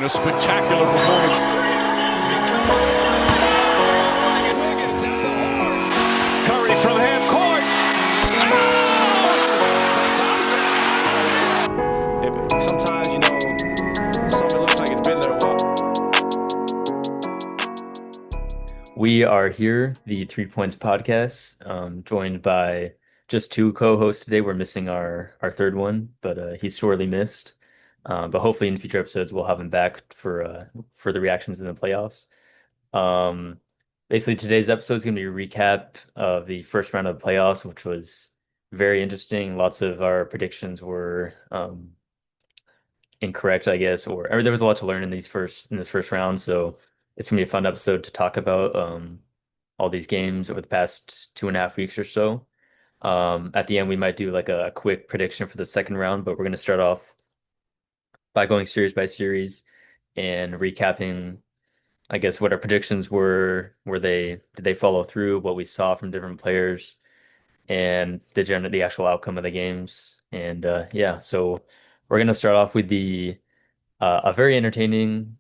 A spectacular performance. Curry from half court. Sometimes, something looks like it's been there a while. We are here, the 3 Points podcast, joined by just two co-hosts today. We're missing our third one, but he's sorely missed. But hopefully in future episodes we'll have him back for the reactions in the playoffs. Um, Basically today's episode is going to be a recap of the first round of the playoffs, which was very interesting. Lots of our predictions were incorrect, I guess, or there was a lot to learn in this first round. So it's gonna be a fun episode to talk about all these games over the past 2.5 weeks or so. At the end, we might do like a quick prediction for the second round, but we're gonna start off by going series by series and recapping, I guess, what our predictions were. Did they follow through? What we saw from different players and the actual outcome of the games. And yeah, so we're gonna start off with the a very entertaining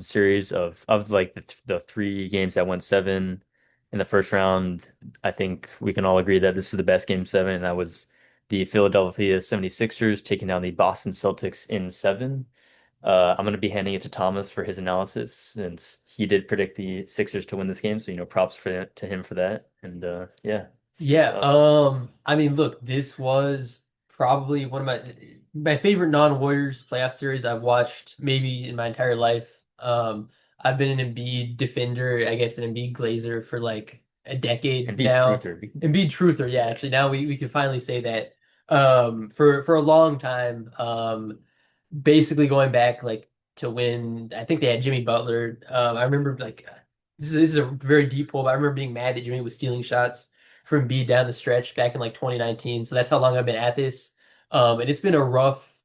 series of like the three games that went seven in the first round. I think we can all agree that this is the best game seven, and that was the Philadelphia 76ers taking down the Boston Celtics in seven. I'm going to be handing it to Thomas for his analysis since he did predict the Sixers to win this game. So, props to him for that. And yeah, Yeah, thoughts. I mean, look, this was probably one of my favorite non-Warriors playoff series I've watched maybe in my entire life. I've been an Embiid defender, I guess an Embiid glazer for like a decade And beat now. Ruther. Embiid truther, yeah, actually Yes. now we can finally say that. For a long time, basically going back like to when I think they had Jimmy Butler. I remember like this is a very deep hole, but I remember being mad that Jimmy was stealing shots from B down the stretch back in like 2019. So that's how long I've been at this. And it's been a rough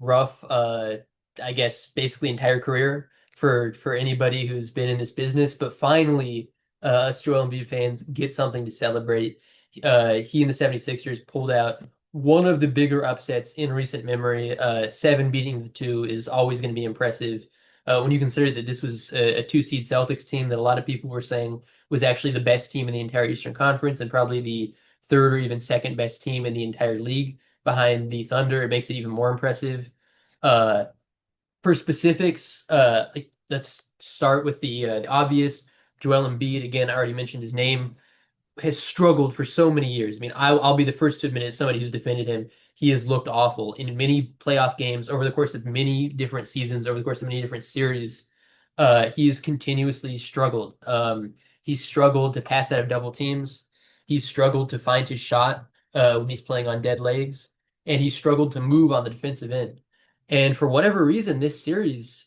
I guess basically entire career for anybody who's been in this business. But finally, us Joel Embiid fans get something to celebrate. He and the 76ers pulled out one of the bigger upsets in recent memory. Seven beating the two is always going to be impressive. When you consider that this was a two-seed Celtics team that a lot of people were saying was actually the best team in the entire Eastern Conference and probably the third or even second best team in the entire league behind the Thunder, it makes it even more impressive. Uh, for specifics, like let's start with the obvious. Joel Embiid, again, I already mentioned his name, has struggled for so many years. I mean, I'll be the first to admit, as somebody who's defended him, he has looked awful in many playoff games over the course of many different seasons, over the course of many different series. He has continuously struggled. He's struggled to pass out of double teams. He's struggled to find his shot when he's playing on dead legs, and he's struggled to move on the defensive end. And for whatever reason, this series,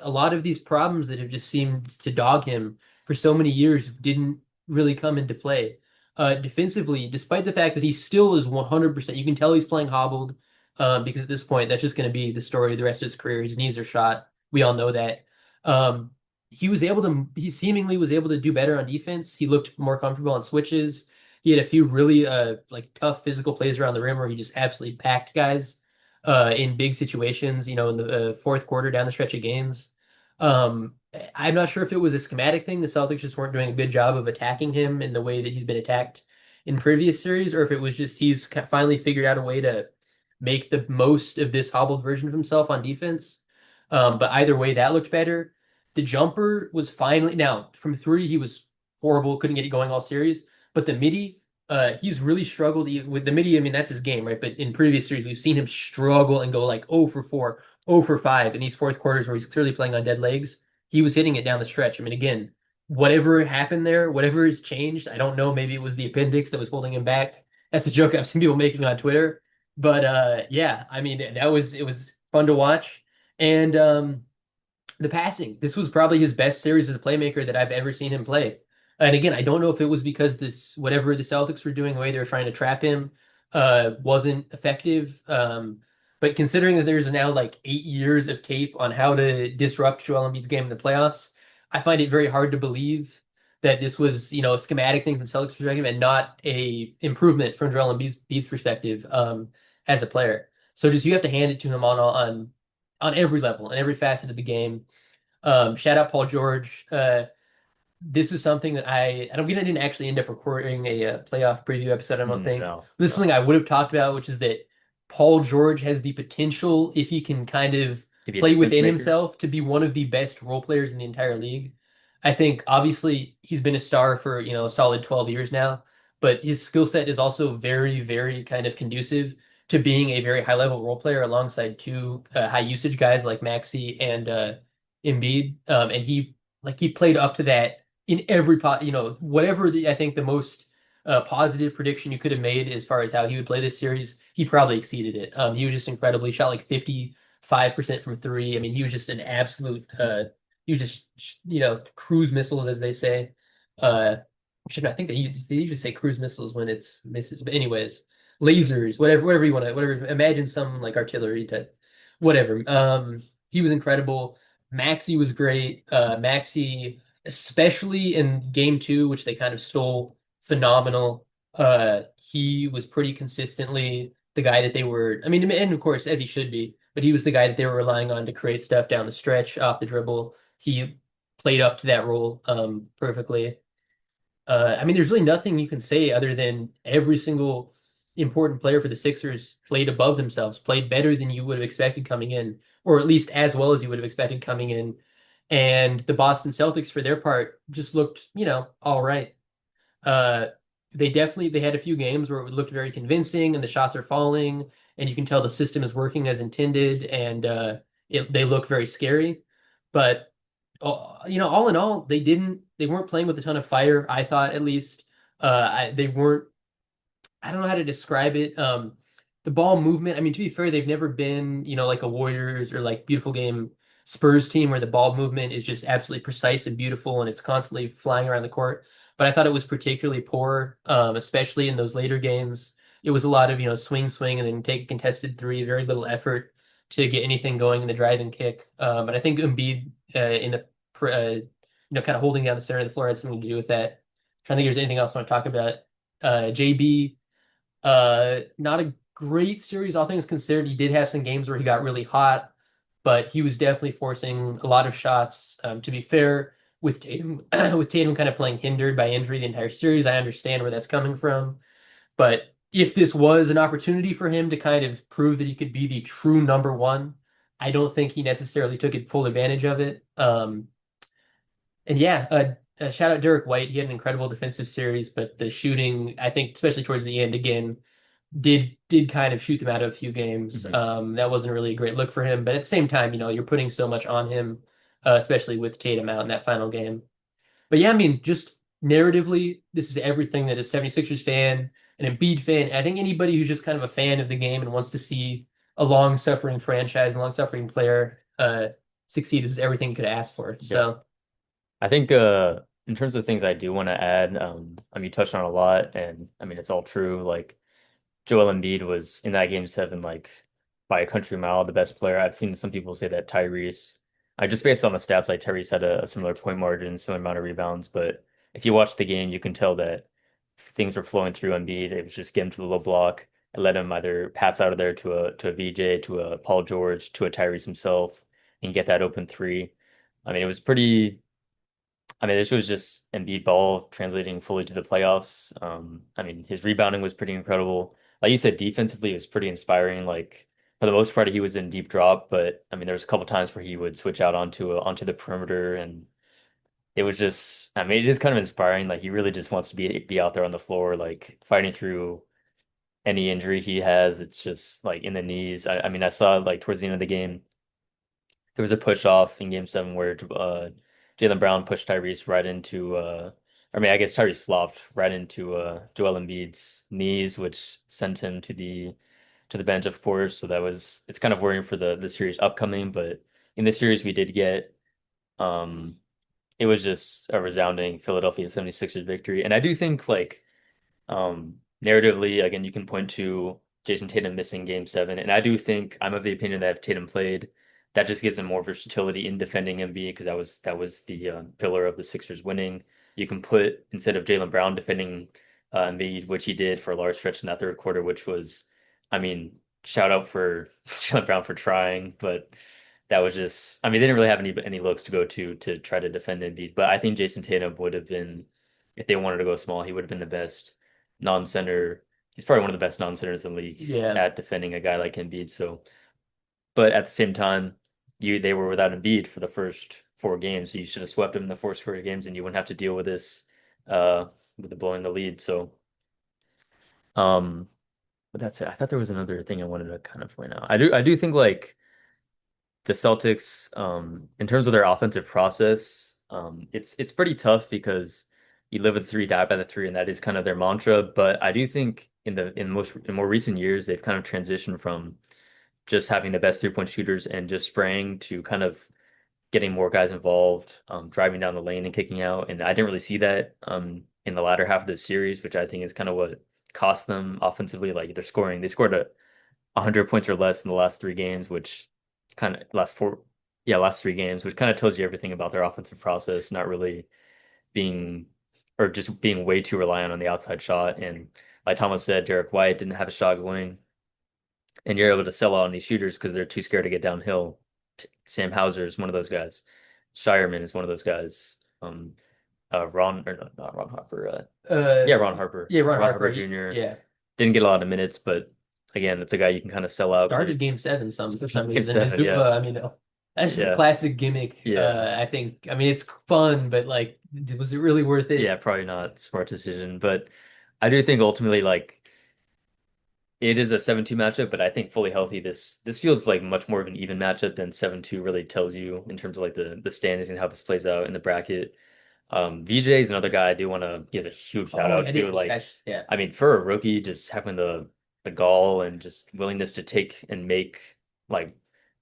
a lot of these problems that have just seemed to dog him for so many years didn't really come into play. Defensively, despite the fact that he still is 100%, you can tell he's playing hobbled because at this point, that's just going to be the story of the rest of his career. His knees are shot. We all know that. Um, he seemingly was able to do better on defense. He looked more comfortable on switches. He had a few really like tough physical plays around the rim where he just absolutely packed guys in big situations, in the fourth quarter down the stretch of games. I'm not sure if it was a schematic thing. The Celtics just weren't doing a good job of attacking him in the way that he's been attacked in previous series, or if it was just he's finally figured out a way to make the most of this hobbled version of himself on defense. But either way, that looked better. The jumper was finally now from three, he was horrible, couldn't get it going all series. But the midi, he's really struggled with the midi. I mean, that's his game, right? But in previous series, we've seen him struggle and go like 0 for 4, 0 for 5 in these fourth quarters where he's clearly playing on dead legs. He was hitting it down the stretch. I mean, again, whatever happened there, whatever has changed, I don't know. Maybe it was the appendix that was holding him back. That's a joke I've seen people making on Twitter. But yeah, I mean, it was fun to watch. And the passing, this was probably his best series as a playmaker that I've ever seen him play. And again, I don't know if it was because this whatever the Celtics were doing, the way they were trying to trap him, wasn't effective. But considering that there's now like 8 years of tape on how to disrupt Joel Embiid's game in the playoffs, I find it very hard to believe that this was, a schematic thing from the Celtics perspective and not a improvement from Joel Embiid's perspective as a player. So just you have to hand it to him on on every level and every facet of the game. Shout out Paul George. This is something that I don't, we didn't actually end up recording a, playoff preview episode, I don't think. No, This is no. something I would have talked about, which is that Paul George has the potential, if he can kind of To be a play difference within maker. himself, to be one of the best role players in the entire league. I think obviously he's been a star for, a solid 12 years now, but his skill set is also very, very kind of conducive to being a very high level role player alongside two high usage guys like Maxi and Embiid. And he played up to that in every whatever I think the most positive prediction you could have made as far as how he would play this series, he probably exceeded it. He was just incredible. He shot like 55% from three. I mean, he was just an absolute he was just cruise missiles, as they say. Should I think they usually say cruise missiles when it's misses, but anyways, lasers, whatever you want to, whatever. Imagine some like artillery type, whatever. He was incredible. Maxi was great. Maxi, especially in game two, which they kind of stole, phenomenal. He was pretty consistently the guy that they were. I mean, and of course, as he should be, but he was the guy that they were relying on to create stuff down the stretch, off the dribble. He played up to that role perfectly. I mean, there's really nothing you can say other than every single important player for the Sixers played above themselves, played better than you would have expected coming in, or at least as well as you would have expected coming in. And the Boston Celtics, for their part, just looked, all right. Uh, they had a few games where it looked very convincing and the shots are falling, and you can tell the system is working as intended, and they look very scary. But all in all, they weren't playing with a ton of fire, I thought at least. They weren't, I don't know how to describe it. The ball movement, I mean, to be fair, they've never been, like a Warriors or like beautiful game Spurs team where the ball movement is just absolutely precise and beautiful and it's constantly flying around the court. But I thought it was particularly poor, especially in those later games. It was a lot of, swing, swing, and then take a contested three, very little effort to get anything going in the drive and kick. And I think Embiid in the, kind of holding down the center of the floor had something to do with that. Trying to think if there's anything else I want to talk about. JB, not a great series, all things considered. He did have some games where he got really hot, but he was definitely forcing a lot of shots. To be fair, with Tatum, with Tatum kind of playing hindered by injury the entire series, I understand where that's coming from. But if this was an opportunity for him to kind of prove that he could be the true number one, I don't think he necessarily took it full advantage of it. And yeah, shout out Derek White. He had an incredible defensive series, but the shooting, I think, especially towards the end, again, did kind of shoot them out of a few games. Mhm. That wasn't really a great look for him. But at the same time, you're putting so much on him, especially with Tatum out in that final game. But yeah, I mean, just narratively, this is everything that a 76ers fan, an Embiid fan, I think anybody who's just kind of a fan of the game and wants to see a long-suffering franchise, a long-suffering player succeed is everything you could ask for. Yeah. So. I think in terms of things I do want to add, I mean you touched on a lot and I mean it's all true. Like Joel Embiid was in that game seven, like by a country mile, the best player. I've seen some people say that Tyrese. I just based on the stats, like Tyrese had a similar point margin, similar amount of rebounds. But if you watch the game, you can tell that things were flowing through Embiid. It was just get him to the low block and let him either pass out of there to a VJ, to a Paul George, to a Tyrese himself, and get that open three. I mean, it was pretty. I mean, this was just Embiid ball translating fully to the playoffs. I mean, his rebounding was pretty incredible. Like you said, defensively, it was pretty inspiring. Like for the most part, he was in deep drop, but I mean, there was a couple times where he would switch out onto the perimeter, and it was just. I mean, it is kind of inspiring. Like he really just wants to be out there on the floor, like fighting through any injury he has. It's just like in the knees. I mean, I saw like towards the end of the game. There was a push off in game seven where Jaylen Brown pushed Tyrese right into I mean I guess Tyrese flopped right into Joel Embiid's knees, which sent him to the bench, of course. So that was it's kind of worrying for the series upcoming, but in this series we did get um it was just a resounding Philadelphia 76ers victory. And I do think like narratively, again, you can point to Jason Tatum missing game seven. And I do think I'm of the opinion that if Tatum played, that just gives him more versatility in defending Embiid because that was the pillar of the Sixers winning. You can put instead of Jaylen Brown defending Embiid, which he did for a large stretch in that third quarter, which was, I mean, shout out for Jaylen Brown for trying, but that was just, I mean, they didn't really have any looks to go to try to defend Embiid, but I think Jason Tatum would have been, if they wanted to go small, he would have been the best non-center. He's probably one of the best non-centers in the league Yeah. at defending a guy like Embiid. So, but at the same time, they were without Embiid for the first 4 games, so you should have swept him in the first 4 games, and you wouldn't have to deal with this uh with the blowing the lead. So, um, but that's it. I thought there was another thing I wanted to kind of point out. I do think like the Celtics, in terms of their offensive process, it's pretty tough because you live with three, die by the three, and that is kind of their mantra. But I do think in more recent years, they've kind of transitioned from just having the best 3-point shooters and just spraying to kind of getting more guys involved, driving down the lane and kicking out. And I didn't really see that in the latter half of the series, which I think is kind of what cost them offensively. Like they're scoring, they scored 100 points or less in the last 3 games, which kind of last 3 games, which kind of tells you everything about their offensive process, not really being or just being way too reliant on the outside shot. And like Thomas said, Derek White didn't have a shot going, and you're able to sell out on these shooters because they're too scared to get downhill. Sam Hauser is one of those guys. Shireman is one of those guys. Ron or not Ron Harper. Yeah, Ron Harper. Yeah, Ron Ron Harper. Harper Jr. Yeah. Didn't get a lot of minutes, but again, it's a guy you can kind of sell out. Started game seven for some Game reason. His 7, yeah. Duva, I mean, that's just a Yeah. classic gimmick. Yeah. I think, I mean, it's fun, but like, was it really worth it? Yeah, probably not smart decision, but I do think ultimately like it is a 7-2 matchup, but I think fully healthy this feels like much more of an even matchup than 7-2 really tells you in terms of like the standings and how this plays out in the bracket. VJ is another guy I do want to give a huge shout Oh, out I to. didn't. Like, Yeah. I mean, for a rookie, just having the gall and just willingness to take and make like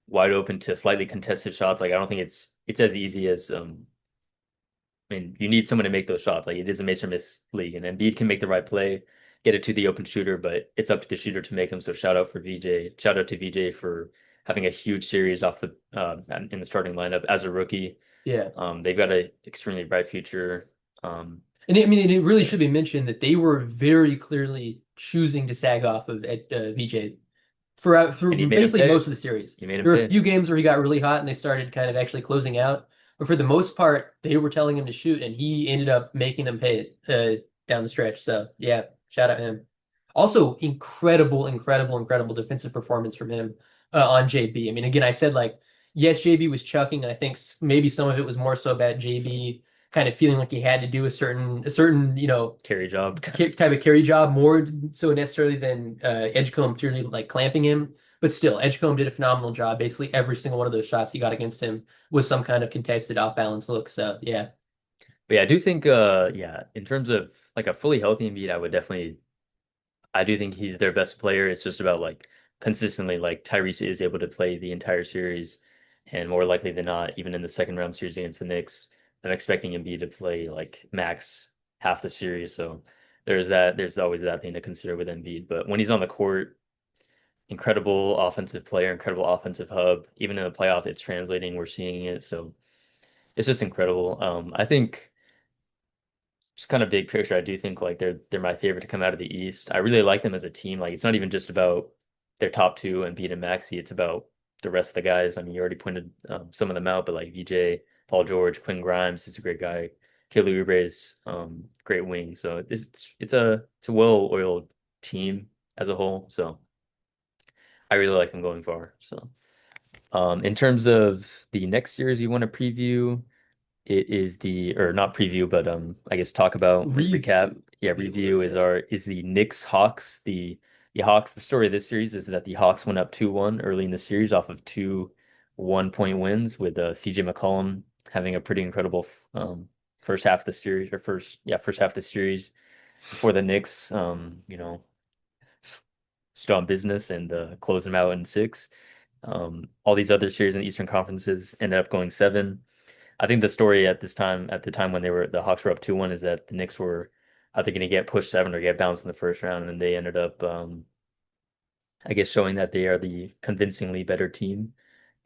wide open to slightly contested shots. Like, I don't think it's as easy as I mean, you need someone to make those shots. Like it is a miss or miss league, and Embiid can make the right play, get it to the open shooter, but it's up to the shooter to make them. So shout out to VJ for having a huge series off the in the starting lineup as a rookie. Yeah. They've got an extremely bright future. And I mean, it really should be mentioned that they were very clearly choosing to sag off of VJ And he through made him basically pay. most of the series. He made him There were a pay. few games where he got really hot and they started kind of actually closing out. But for the most part, they were telling him to shoot, and he ended up making them pay it down the stretch. So yeah, shout out him. Also, incredible defensive performance from him on JB. I mean, again, I said like, yes, JB was chucking, and I think maybe some of it was more so about JB kind of feeling like he had to do a certain Carry job. type of carry job more so necessarily than Edgecombe purely like clamping him. But still, Edgecombe did a phenomenal job. Basically, every single one of those shots he got against him was some kind of contested off balance look. So yeah, But yeah, I do think yeah, in terms of like a fully healthy Embiid, I do think he's their best player. It's just about like consistently, like Tyrese is able to play the entire series, and more likely than not, even in the second round series against the Knicks, I'm expecting Embiid to play like max half the series. So there's that. There's always that thing to consider with Embiid. But when he's on the court, incredible offensive player, incredible offensive hub. Even in the playoff, it's translating. We're seeing it. So it's just incredible. I think just kind of big picture, I do think like they're my favorite to come out of the East. I really like them as a team. Like it's not even just about their top two and Embiid and Maxey. It's about the rest of the guys. I mean, you already pointed some of them out, but like VJ, Paul George, Quinn Grimes is a great guy. Kelly Oubre is great wing. So it's a well-oiled team as a whole. So I really like them going far. So in terms of the next series you want to preview. It is or not preview, but I guess talk about recap. Yeah, review is the Knicks Hawks. The Hawks, the story of this series is that the Hawks went up 2-1 early in the series off of two 1-point wins with CJ McCollum having a pretty incredible first half of the series or first half of the series before the Knicks stood on business and closed them out in 6. All these other series in the Eastern Conferences ended up going 7. I think the story at the time when the Hawks were up 2-1 is that the Knicks were either going to get pushed 7 or get bounced in the first round, and they ended up, I guess, showing that they are the convincingly better team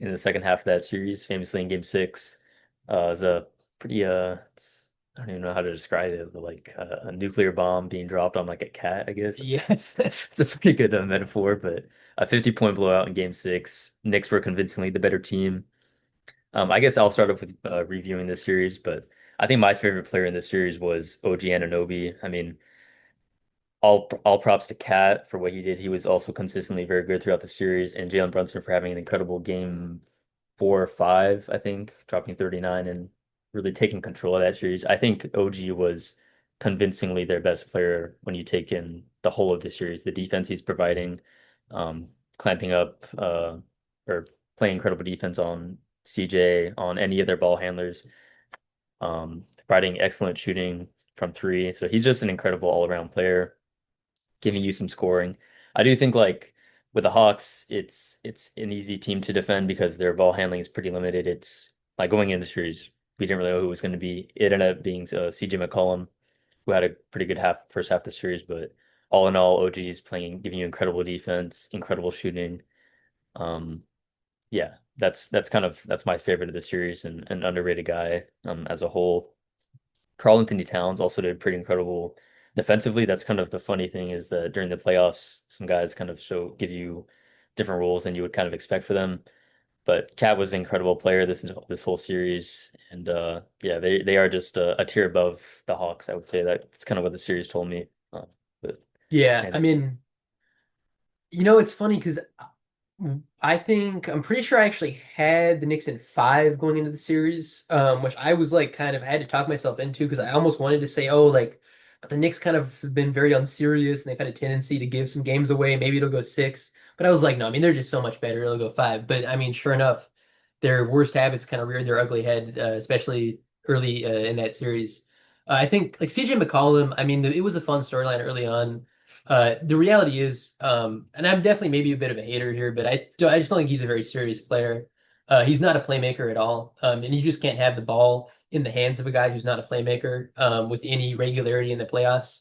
in the second half of that series, famously in Game 6. It was a pretty I don't even know how to describe it, but like a nuclear bomb being dropped on like a cat, I guess. Yeah. It's a pretty good metaphor, but a 50-point blowout in game six. Knicks were convincingly the better team. I guess I'll start off with reviewing this series, but I think my favorite player in this series was OG Anunoby. I mean, all props to Cat for what he did. He was also consistently very good throughout the series, and Jalen Brunson for having an incredible game four or five, I think, dropping 39 and really taking control of that series. I think OG was convincingly their best player when you take in the whole of the series. The defense he's providing, clamping up or playing incredible defense on CJ, on any of their ball handlers, providing excellent shooting from three. So he's just an incredible all-around player giving you some scoring. I do think like with the Hawks, it's an easy team to defend because their ball handling is pretty limited. It's like going into the series, we didn't really know who it was going to be. It ended up being CJ McCollum, who had a pretty good first half of the series, but all in all, OG is playing, giving you incredible defense, incredible shooting. Um, yeah, that's my favorite of the series and an underrated guy as a whole. Karl Anthony Towns also did pretty incredible defensively. That's kind of the funny thing is that during the playoffs, some guys kind of give you different roles than you would kind of expect for them. But Cat was an incredible player this whole series, and yeah, they are just a tier above the Hawks. I would say that's kind of what the series told me. But Yeah, I and mean, it's funny because I'm pretty sure I actually had the Knicks in five going into the series, which I was like kind of had to talk myself into because I almost wanted to say, oh, like, but the Knicks kind of have been very unserious and they've had a tendency to give some games away. Maybe it'll go six, but I was like, no, I mean, they're just so much better. It'll go five. But I mean, sure enough, their worst habits kind of reared their ugly head, especially early in that series. I think like CJ McCollum, I mean, it was a fun storyline early on. The reality is, and I'm definitely maybe a bit of a hater here, but I just don't think he's a very serious player. He's not a playmaker at all, and you just can't have the ball in the hands of a guy who's not a playmaker with any regularity in the playoffs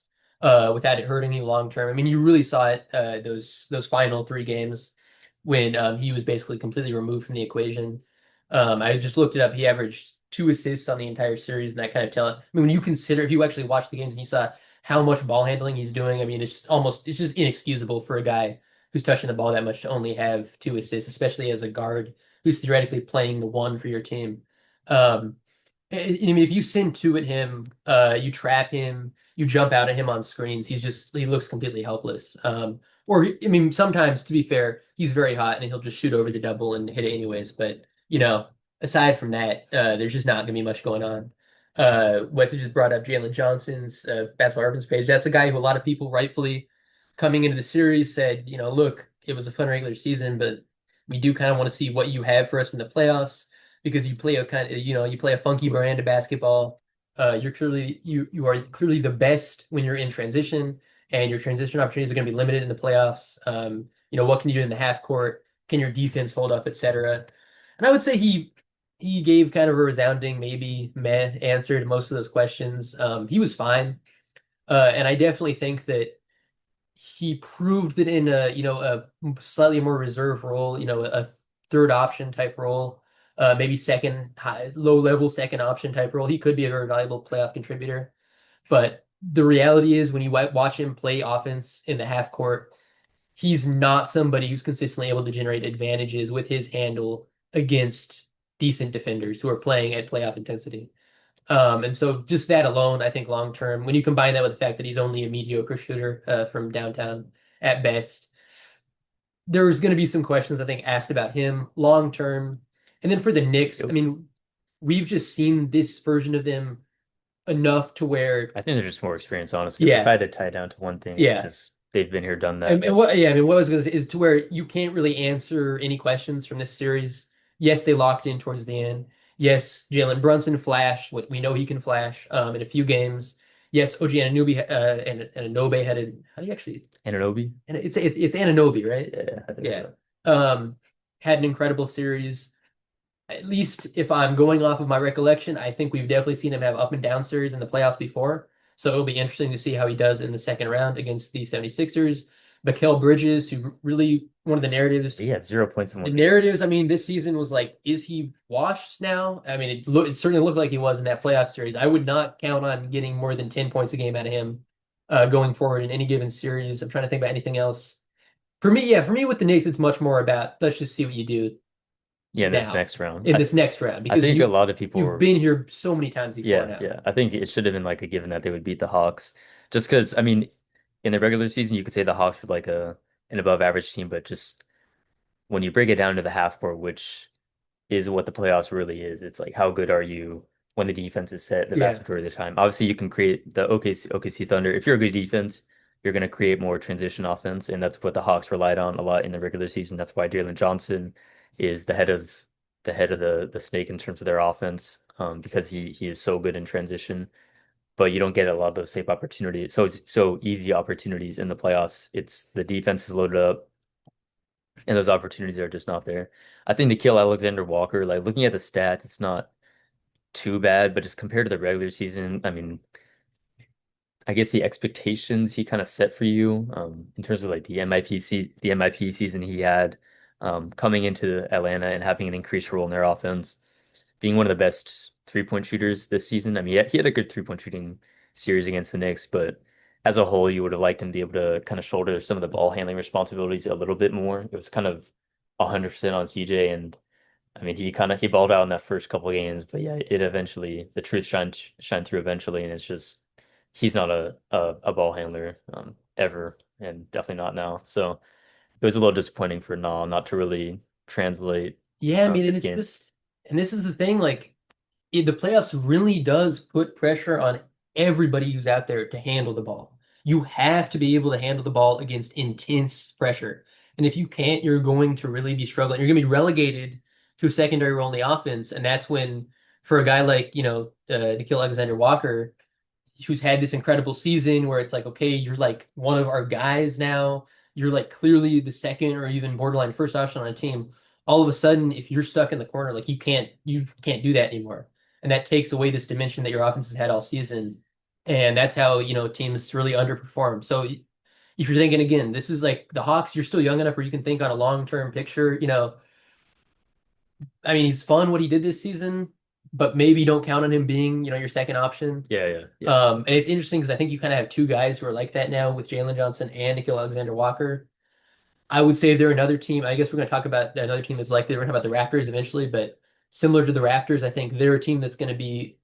without it hurting you long term. I mean, you really saw it those final three games when he was basically completely removed from the equation. I just looked it up. He averaged 2 assists on the entire series, and that kind of tell. I mean, when you consider if you actually watch the games and you saw how much ball handling he's doing, I mean, it's just inexcusable for a guy who's touching the ball that much to only have 2 assists, especially as a guard who's theoretically playing the one for your team. Um, I mean, if you send two at him, you trap him, you jump out at him on screens, he looks completely helpless. Or I mean, sometimes to be fair, he's very hot and he'll just shoot over the double and hit it anyways. But aside from that, there's just not gonna be much going on. Wesley just brought up Jalen Johnson's basketball reference page. That's a guy who a lot of people rightfully coming into the series said, look, it was a fun regular season, but we do kind of want to see what you have for us in the playoffs because you play a kind of you play a funky brand of basketball. You are clearly the best when you're in transition, and your transition opportunities are going to be limited in the playoffs. What can you do in the half court? Can your defense hold up, etc. And I would say he gave kind of a resounding maybe meh answer to most of those questions. He was fine, and I definitely think that he proved that in a slightly more reserve role, a third option type role, maybe second low level second option type role, he could be a very valuable playoff contributor. But the reality is, when you watch him play offense in the half court, he's not somebody who's consistently able to generate advantages with his handle against decent defenders who are playing at playoff intensity. And so just that alone, I think long term, when you combine that with the fact that he's only a mediocre shooter from downtown at best, there's going to be some questions I think asked about him long term. And then for the Knicks, I mean, we've just seen this version of them enough to where, I think they're just more experienced, honestly. If I yeah, had to tie it down to one thing, it's yeah. just they've been here, done that. And what, yeah, I mean, what I was going to say is to where you can't really answer any questions from this series. Yes, they locked in towards the end. Yes, Jalen Brunson flashed what we know he can flash in a few games. Yes, OG Anunoby and Anunoby had a how do you actually Anunoby? and it's Anunoby, right? Yeah, I think Yeah. so. Had an incredible series. At least if I'm going off of my recollection, I think we've definitely seen him have up and down series in the playoffs before. So it'll be interesting to see how he does in the second round against the 76ers. Mikal Bridges, who really one of the narratives. He had 0 points in The one game. narratives, I mean, this season was like, is he washed now? I mean, it certainly looked like he was in that playoff series. I would not count on getting more than 10 points a game out of him going forward in any given series. I'm trying to think about anything else. For me, yeah, for me with the Knicks, it's much more about let's just see what you do Yeah, in this now next round. in this next round I because think a lot of people you've were, been here so many times before yeah, now. yeah. I think it should have been like a given that they would beat the Hawks. Just because, I mean, in the regular season, you could say the Hawks were like an above average team, but just when you break it down to the half court, which is what the playoffs really is, it's like how good are you when the defense is set the vast Yeah. majority of the time. Obviously, you can create the OKC Thunder. If you're a good defense, you're going to create more transition offense, and that's what the Hawks relied on a lot in the regular season. That's why Jalen Johnson is the snake in terms of their offense, because he is so good in transition. But you don't get a lot of those safe opportunities, so easy opportunities in the playoffs. It's the defense is loaded up, and those opportunities are just not there. I think to kill Alexander Walker, like looking at the stats, it's not too bad, but just compared to the regular season, I mean, I guess the expectations he kind of set for you, in terms of like the MIP season he had, coming into Atlanta and having an increased role in their offense, being one of the best 3-point shooters this season. I mean, he had a good 3-point shooting series against the Knicks, but as a whole, you would have liked him to be able to kind of shoulder some of the ball handling responsibilities a little bit more. It was kind of 100% on CJ, and I mean, he balled out in that first couple of games, but yeah, it eventually the truth shined through eventually, and it's just he's not a ball handler, ever, and definitely not now. So it was a little disappointing for Nah not to really translate Yeah, I mean, and his it's game. just, and this is the thing, like the playoffs really does put pressure on everybody who's out there to handle the ball. You have to be able to handle the ball against intense pressure. And if you can't, you're going to really be struggling. You're going to be relegated to a secondary role in the offense. And that's when, for a guy like, Nickeil Alexander-Walker, who's had this incredible season where it's like, okay, you're like one of our guys now. You're like clearly the second or even borderline first option on a team. All of a sudden, if you're stuck in the corner, like you can't do that anymore. And that takes away this dimension that your offense has had all season. And that's how, teams really underperform. So if you're thinking again, this is like the Hawks, you're still young enough where you can think on a long-term picture, I mean, he's fun what he did this season, but maybe don't count on him being, your second option. Yeah, yeah, yeah. And it's interesting because I think you kind of have two guys who are like that now with Jalen Johnson and Nickeil Alexander Walker. I would say they're another team. I guess we're going to talk about another team that's likely. We're going to talk about the Raptors eventually, but similar to the Raptors, I think they're a team that's going to be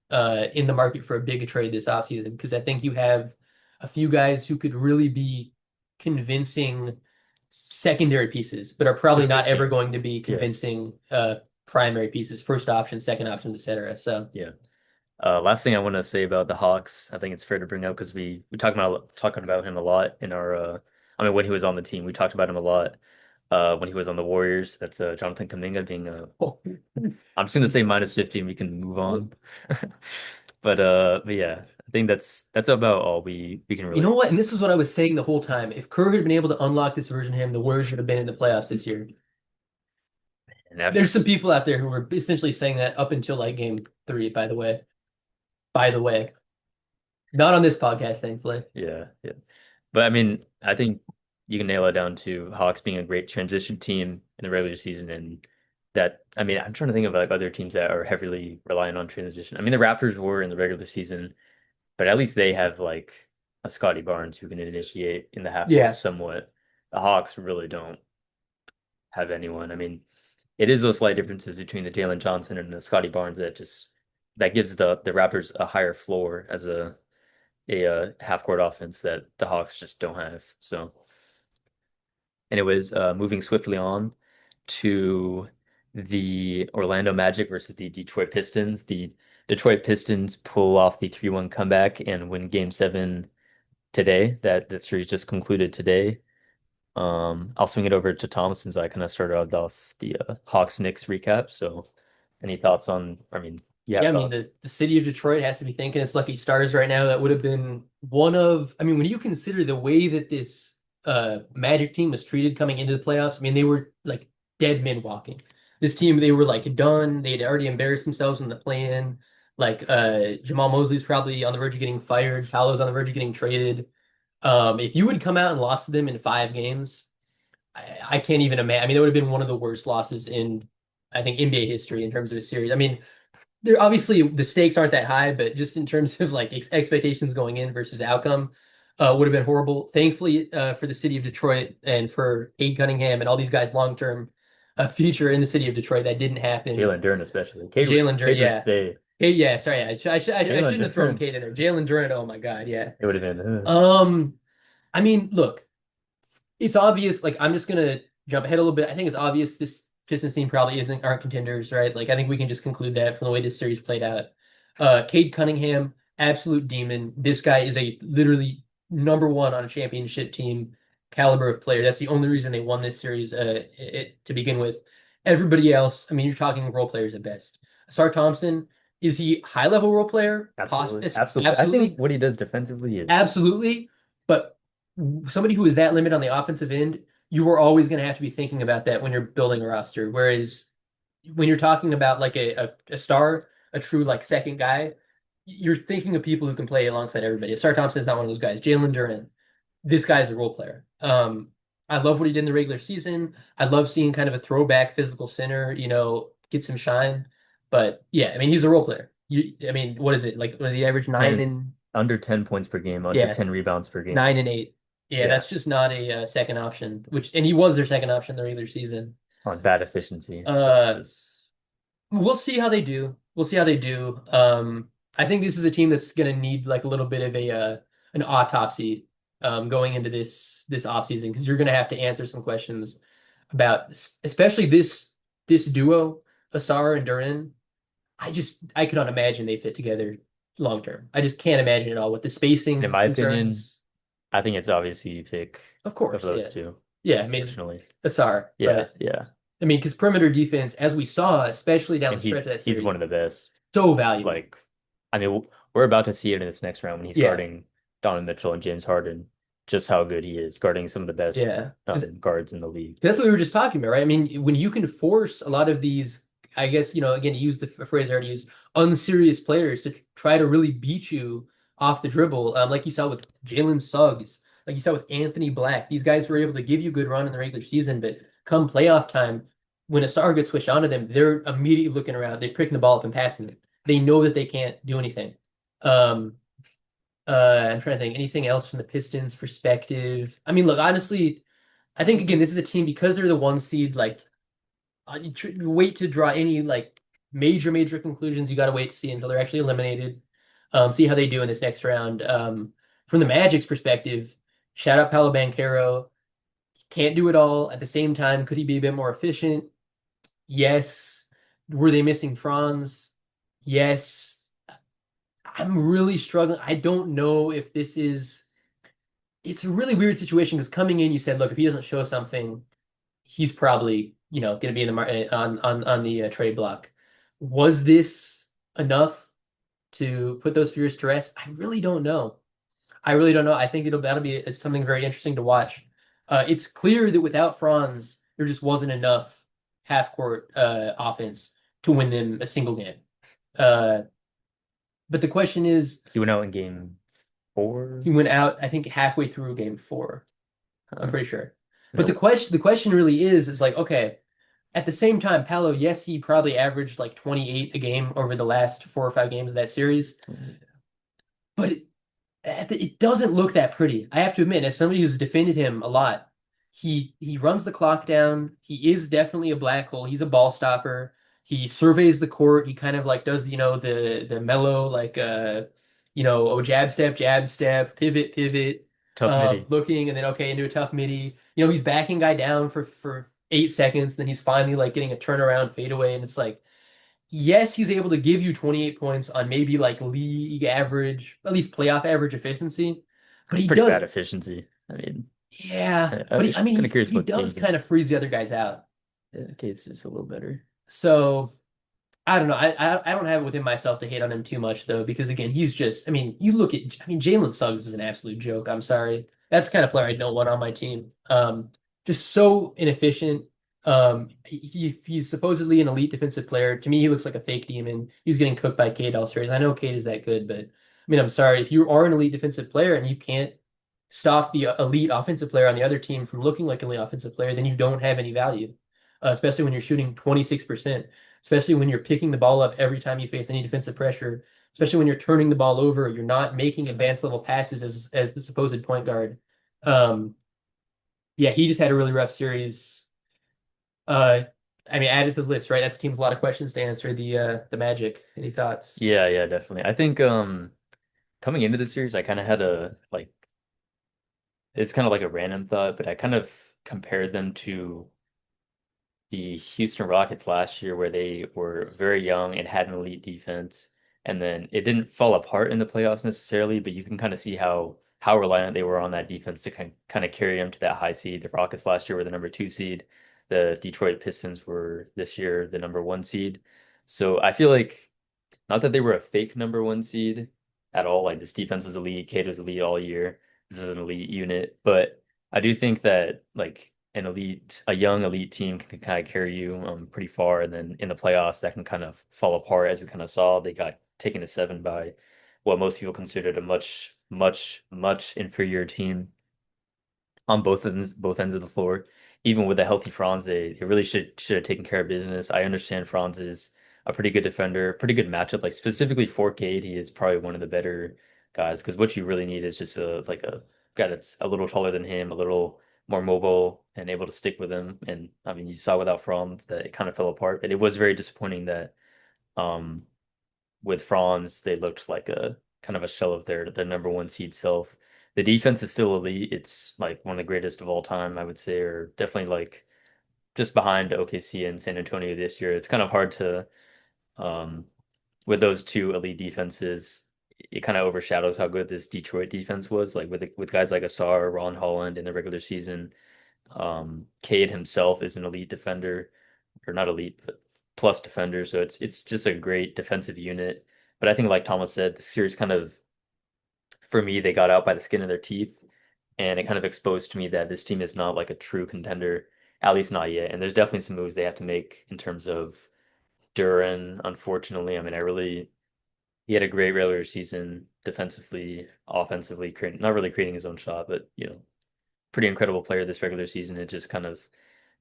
in the market for a big trade this offseason because I think you have a few guys who could really be convincing secondary pieces, but are It's a probably great not ever team. going to be Yeah, convincing primary pieces, first options, second options, etc. So yeah. Last thing I want to say about the Hawks, I think it's fair to bring up because we talking about him a lot in our I mean when he was on the team, we talked about him a lot. When he was on the Warriors, that's Jonathan Kuminga being I'm just gonna say -15. We can move on. But yeah, I think that's about all we can you really. know what? And this is what I was saying the whole time. If Kerr had been able to unlock this version of him, the Warriors would have been in the playoffs this year. And after, There's some people out there who were essentially saying that up until like game three, by the way. By the way. Not on this podcast, thankfully. yeah, yeah. But I mean, I think you can nail it down to Hawks being a great transition team in the regular season, and that I mean, I'm trying to think of like other teams that are heavily relying on transition. I mean, the Raptors were in the regular season, but at least they have like a Scotty Barnes who can initiate in the half court Yeah. somewhat. The Hawks really don't have anyone. I mean, it is those slight differences between the Jalen Johnson and the Scotty Barnes that gives the Raptors a higher floor as a half court offense that the Hawks just don't have. So, anyways, moving swiftly on to the Orlando Magic versus the Detroit Pistons. The Detroit Pistons pull off the 3-1 comeback and win Game 7 today. That series just concluded today. I'll swing it over to Tom since I kind of started off the Hawks Knicks recap. So, any thoughts on? I mean, you Yeah, have I mean thoughts? the city of Detroit has to be thanking its lucky stars right now. That would have been one of I mean, when you consider the way that this Magic team was treated coming into the playoffs, I mean, they were like dead men walking. This team, they were like done. They'd already embarrassed themselves in the play-in. Like Jamal Mosley's probably on the verge of getting fired. Paolo's on the verge of getting traded. If you would come out and lost to them in 5 games, I can't even imagine. I mean, it would have been one of the worst losses in, I think, NBA history in terms of a series. I mean, there obviously the stakes aren't that high, but just in terms of like expectations going in versus outcome, would have been horrible. Thankfully, for the city of Detroit and for Cade Cunningham and all these guys' long-term future in the city of Detroit, that didn't happen. Jalen Duren especially. Jalen Duren, Cade Roots yeah. Day. Yeah, sorry, yeah. I Jalen shouldn't have thrown Duren. Cade in there. Jalen Duren, oh my God, yeah. It would have been. Um, I mean, look, it's obvious. Like, I'm just gonna jump ahead a little bit. I think it's obvious this Pistons team probably aren't contenders, right? Like, I think we can just conclude that from the way this series played out. Cade Cunningham, absolute demon. This guy is a literally number one on a championship team caliber of player. That's the only reason they won this series to begin with. Everybody else, I mean, you're talking role players at best. Asar Thompson, is he high level role player? Absolutely. Absolutely. I Absolutely. think what he does defensively is Absolutely. But somebody who is that limit on the offensive end, you are always going to have to be thinking about that when you're building a roster. Whereas when you're talking about like a star, a true like second guy, you're thinking of people who can play alongside everybody. Star Thompson is not one of those guys. Jalen Duren, this guy's a role player. I love what he did in the regular season. I love seeing kind of a throwback physical center, get some shine. But yeah, I mean, he's a role player. I mean, what is it like? What the average nine and and under 10 points per game, under yeah, 10 rebounds per game. 9 and 8. Yeah, Yeah, that's just not a second option. And he was their second option in the regular season. on bad efficiency. So Uh, just we'll see how they do. We'll see how they do. I think this is a team that's going to need like a little bit of a an autopsy going into this offseason because you're going to have to answer some questions about especially this duo, Asar and Durin. I cannot imagine they fit together long term. I just can't imagine it all with the in spacing my opinion, concerns. I think it's obvious who you pick Of of course, those yeah. two, Yeah, I mean, unfortunately. Asar, Yeah, but yeah. I mean, because perimeter defense, as we saw, especially down And the stretch of that he's series, one of the best. so valuable. Like, I mean, we're about to see it in this next round when he's Yeah, guarding Donovan Mitchell and James Harden, just how good he is guarding some of the best yeah. 'Cause guards in the league. that's what we were just talking about, right? I mean, when you can force a lot of these, I guess, again, to use the phrase I already used, unserious players to try to really beat you off the dribble, like you saw with Jalen Suggs, like you saw with Anthony Black. These guys were able to give you a good run in the regular season, but come playoff time, when a star gets switched onto them, they're immediately looking around, they're picking the ball up and passing it. They know that they can't do anything. Um, I'm trying to think anything else from the Pistons perspective. I mean, look, honestly, I think again, this is a team because they're the 1 seed. Like, wait to draw any like major conclusions. You got to wait to see until they're actually eliminated. See how they do in this next round. From the Magic's perspective, shout out Paolo Banchero. Can't do it all at the same time. Could he be a bit more efficient? Yes. Were they missing Franz? Yes. I'm really struggling. I don't know if this is. It's a really weird situation because coming in, you said, look, if he doesn't show something, he's probably, going to be in the on the trade block. Was this enough to put those fears to rest? I really don't know. I really don't know. I think that'll be something very interesting to watch. It's clear that without Franz, there just wasn't enough half court offense to win them a single game. Uh, but the question is, He went out in game 4. he went out, I think, halfway through game 4. I'm Uh, pretty sure. But no, the question really is like, okay, at the same time, Paolo, yes, he probably averaged like 28 a game over the last 4 or 5 games of that series, but it doesn't look that pretty. I have to admit, as somebody who's defended him a lot, he runs the clock down. He is definitely a black hole. He's a ball stopper. He surveys the court. He kind of like does, the mellow like jab step, pivot, tough midi. looking and then okay into a tough midi. He's backing guy down for 8 seconds, then he's finally like getting a turnaround fadeaway, and it's like yes, he's able to give you 28 points on maybe like league average, at least playoff average efficiency. But he Pretty does, bad efficiency. I mean, yeah. I'm But just kind of curious he what does Kane kind of freeze the other guys out. okay, it's just a little better. So I don't know. I don't have it within myself to hate on him too much though, because again, he's just. I mean, you look at. I mean, Jalen Suggs is an absolute joke. I'm sorry. That's the kind of player I don't want on my team. Just so inefficient. He's supposedly an elite defensive player. To me, he looks like a fake demon. He's getting cooked by Cade all series. I know Cade is that good, but I mean, I'm sorry if you are an elite defensive player and you can't stop the elite offensive player on the other team from looking like an elite offensive player, then you don't have any value. Especially when you're shooting 26%, especially when you're picking the ball up every time you face any defensive pressure, especially when you're turning the ball over, you're not making advanced level passes as the supposed point guard. Um, yeah, he just had a really rough series. Uh, I mean, added to the list, right? That's team's a lot of questions to answer. The Magic. Any thoughts? Yeah, yeah, definitely. I think coming into the series, I kind of had a like it's kind of like a random thought, but I kind of compared them to the Houston Rockets last year, where they were very young and had an elite defense, and then it didn't fall apart in the playoffs necessarily, but you can kind of see how reliant they were on that defense to kind of carry them to that high seed. The Rockets last year were the number two seed. The Detroit Pistons were this year the number one seed. So I feel like not that they were a fake number one seed at all. Like this defense was elite, Cade was elite all year. This is an elite unit, but I do think that like a young elite team can kind of carry you pretty far, and then in the playoffs that can kind of fall apart as we kind of saw. They got taken to seven by what most people considered a much inferior team on both ends of the floor. Even with a healthy Franz, they really should have taken care of business. I understand Franz is a pretty good defender, pretty good matchup. Like specifically for Cade, he is probably one of the better guys because what you really need is just a guy that's a little taller than him, a little more mobile and able to stick with him. And I mean, you saw without Franz that it kind of fell apart. And it was very disappointing that um with Franz, they looked like a kind of a shell of their number one seed self. The defense is still elite. It's like one of the greatest of all time, I would say, or definitely like just behind OKC and San Antonio this year. It's kind of hard to um with those two elite defenses, it kind of overshadows how good this Detroit defense was. Like with guys like Asar, Ron Holland in the regular season. Cade himself is an elite defender, or not elite, but plus defender. So it's just a great defensive unit. But I think, like Thomas said, the series kind of, for me, they got out by the skin of their teeth, and it kind of exposed to me that this team is not like a true contender, at least not yet. And there's definitely some moves they have to make in terms of Duran. Unfortunately, I mean, he had a great regular season defensively, offensively, not really creating his own shot, but pretty incredible player this regular season. It just kind of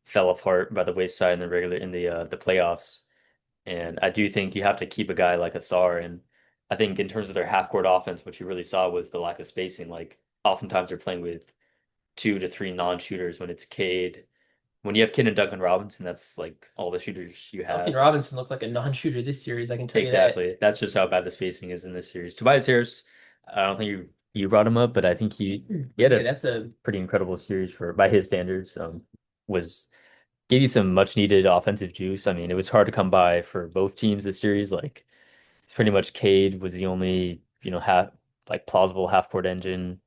fell apart by the wayside in the playoffs. And I do think you have to keep a guy like Asar. And I think in terms of their half court offense, what you really saw was the lack of spacing. Like oftentimes they're playing with two to three non-shooters when it's Cade. When you have Kidd and Duncan Robinson, that's like all the shooters you Duncan have. Robinson looked like a non-shooter this series, I can tell you that. Exactly. That's just how bad the spacing is in this series. Tobias Harris, I don't think you brought him up, but I think he But had yeah, a that's a pretty incredible series for by his standards. Was gave you some much needed offensive juice. I mean, it was hard to come by for both teams this series. Like it's pretty much Cade was the only, half like plausible half court engine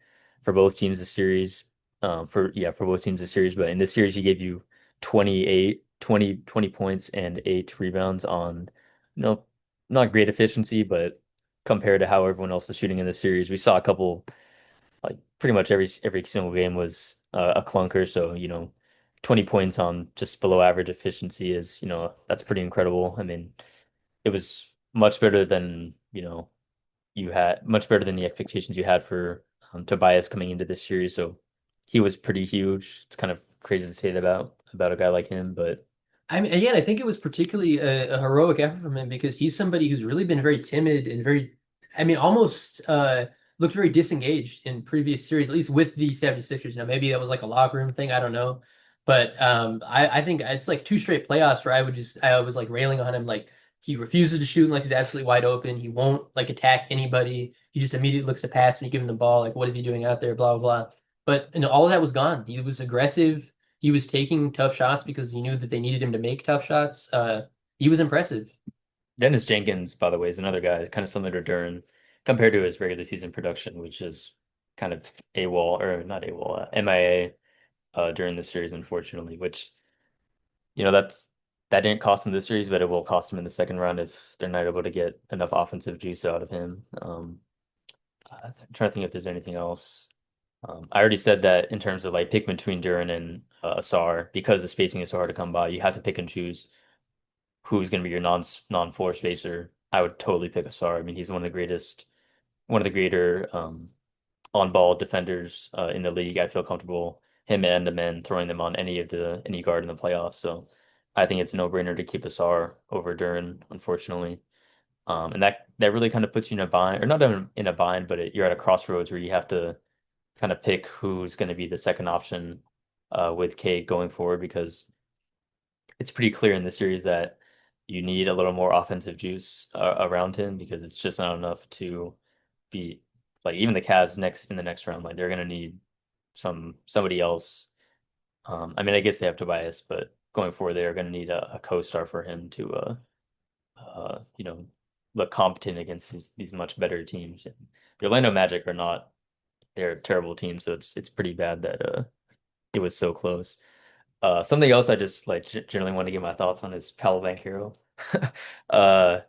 for both teams this series. For both teams this series. But in this series, he gave you 20 points and 8 rebounds on, you know, not great efficiency, but compared to how everyone else was shooting in the series, we saw a couple like pretty much every single game was a clunker. So, 20 points on just below average efficiency is, that's pretty incredible. I mean, it was much better than, you had much better than the expectations you had for Tobias coming into this series. So he was pretty huge. It's kind of crazy to say that about a guy like him, but I mean, again, I think it was particularly a heroic effort from him because he's somebody who's really been very timid and very, I mean, almost looked very disengaged in previous series, at least with the 76ers. Now, maybe that was like a locker room thing, I don't know. But I think it's like two straight playoffs where I was like railing on him, like he refuses to shoot unless he's absolutely wide open. He won't like attack anybody. He just immediately looks to pass when you give him the ball. Like, what is he doing out there? Blah, blah, blah. But all of that was gone. He was aggressive. He was taking tough shots because he knew that they needed him to make tough shots. He was impressive. Dennis Jenkins, by the way, is another guy kind of similar to Duran compared to his regular season production, which is kind of AWOL or not AWOL, MIA during the series, unfortunately, which that didn't cost him this series, but it will cost him in the second round if they're not able to get enough offensive juice out of him. I'm trying to think if there's anything else. I already said that in terms of like pick between Duran and Asar, because the spacing is so hard to come by, you have to pick and choose who's going to be your non-floor spacer. I would totally pick Asar. I mean, he's one of the greater on-ball defenders in the league. I feel comfortable him and the men throwing them on any guard in the playoffs. So I think it's a no-brainer to keep Asar over Duran, unfortunately. And that really kind of puts you in a bind, or not in a bind, but you're at a crossroads where you have to kind of pick who's going to be the second option with Cade going forward because it's pretty clear in the series that you need a little more offensive juice around him because it's just not enough to be like even the Cavs next in the next round, like they're gonna need somebody else. I mean, I guess they have Tobias, but going forward, they're gonna need a co-star for him to you know, look competent against these much better teams. The Orlando Magic are not they're a terrible team, so it's pretty bad that it was so close. Something else I just like generally want to get my thoughts on is Paolo Banchero. Uh,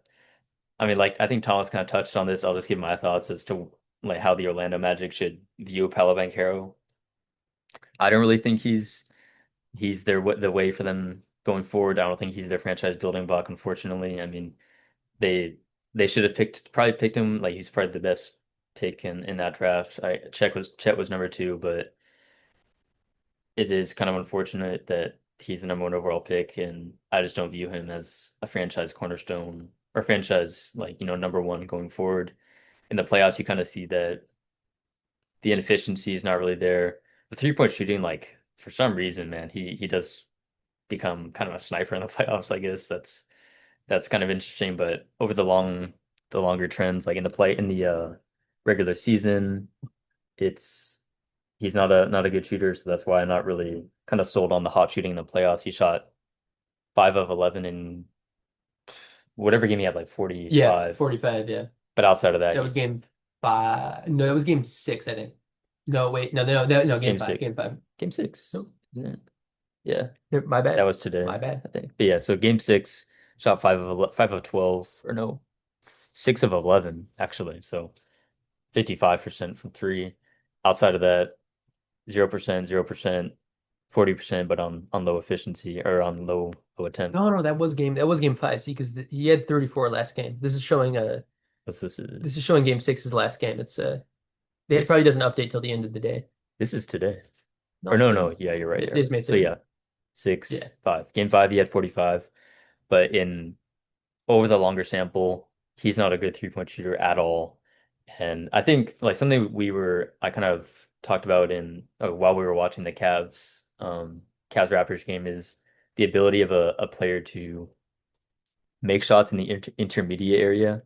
I mean, like I think Thomas kind of touched on this. I'll just give my thoughts as to like how the Orlando Magic should view Paolo Banchero. I don't really think he's the way for them going forward. I don't think he's their franchise building block, unfortunately. I mean, they they should have probably picked him like he's probably the best pick in that draft. Chet was number two, but it is kind of unfortunate that he's the number one overall pick, and I just don't view him as a franchise cornerstone or franchise like, number one going forward. In the playoffs, you kind of see that the inefficiency is not really there. The 3-point shooting, like for some reason, man, he does become kind of a sniper in the playoffs. I guess that's kind of interesting. But over the longer trends, like in the regular season, it's he's not a good shooter, so that's why I'm not really kind of sold on the hot shooting in the playoffs. He shot 5 of 11 in whatever game he had, like Yeah, 45. 45, yeah. But outside of that, That was he's game five. No, that was game six, I think. No, wait, no, game game five, six. game five. Game six, Nope. isn't it? Yeah, Nope, my that bad. was today, My bad. I think. But yeah, so game six, shot 5 of 12, or no, 6 of 11 actually. So 55% from three. Outside of that, 0%, 0%, 40%, but on low efficiency or on low attempt. No, that was game five. See, because he had 34 last game. This is showing What's this? this is showing game six's last game. It This probably doesn't update till the end of the day. this is today. Or No, no, yeah, you're right. it is May So 30th. yeah, six, Yeah. 5. Game five, he had 45, but in over the longer sample, he's not a good 3-point shooter at all. And I think like something I kind of talked about in while we were watching the Cavs Raptors game is the ability of a player to make shots in the intermediate area,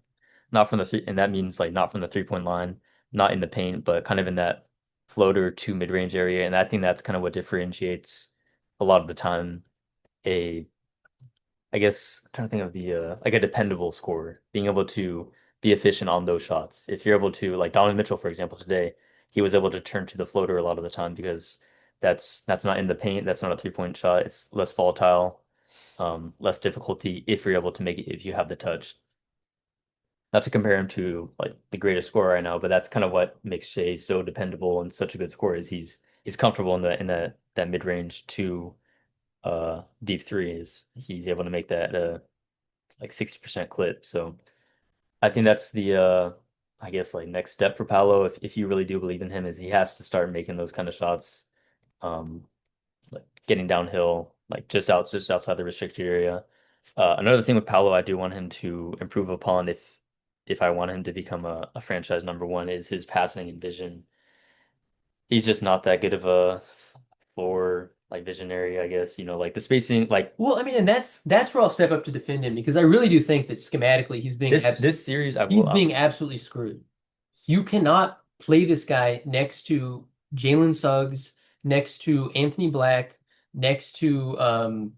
not from the three, and that means like not from the 3-point line, not in the paint, but kind of in that floater to mid-range area. And I think that's kind of what differentiates a lot of the time a I guess I'm trying to think of the like a dependable scorer, being able to be efficient on those shots. If you're able to, like Donovan Mitchell, for example, today, he was able to turn to the floater a lot of the time because that's not in the paint, that's not a 3-point shot. It's less volatile, less difficulty if you're able to make it if you have the touch. Not to compare him to like the greatest scorer right now, but that's kind of what makes Shea so dependable and such a good scorer is he's comfortable in that mid-range to deep three is he's able to make that like 60% clip. So I think that's the I guess like next step for Paolo if you really do believe in him is he has to start making those kind of shots um like getting downhill like just outside the restricted area. Another thing with Paolo I do want him to improve upon if I want him to become a franchise number one is his passing and vision. He's just not that good of a floor like visionary, I guess. Like the spacing, like Well, I mean, and that's where I'll step up to defend him because I really do think that schematically this series, I he's will. being absolutely screwed. You cannot play this guy next to Jalen Suggs, next to Anthony Black, next to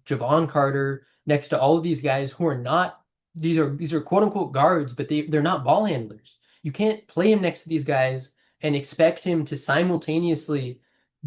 Javon Carter, next to all of these guys who are not these are quote unquote guards, but they're not ball handlers. You can't play him next to these guys and expect him to simultaneously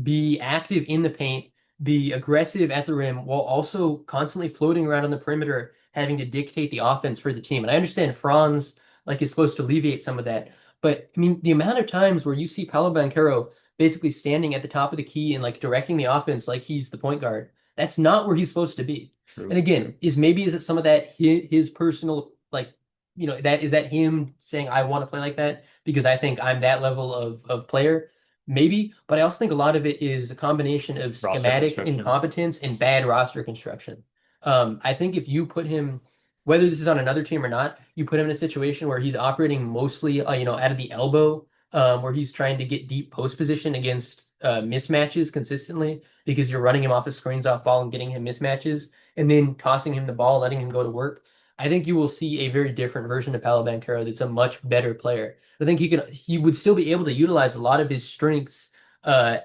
be active in the paint, be aggressive at the rim, while also constantly floating around on the perimeter, having to dictate the offense for the team. And I understand Franz like is supposed to alleviate some of that. But I mean, the amount of times where you see Paolo Banchero basically standing at the top of the key and like directing the offense like he's the point guard, that's not where he's supposed to be. True, And again, true. is it some of that his personal like that is that him saying I want to play like that because I think I'm that level of player? Maybe, but I also think a lot of it is a combination of Roster schematic construction. incompetence and bad roster construction. I think if you put him, whether this is on another team or not, you put him in a situation where he's operating mostly, out of the elbow, where he's trying to get deep post position against mismatches consistently because you're running him off of screens off ball and getting him mismatches and then tossing him the ball, letting him go to work. I think you will see a very different version of Paolo Banchero that's a much better player. I think he would still be able to utilize a lot of his strengths uh,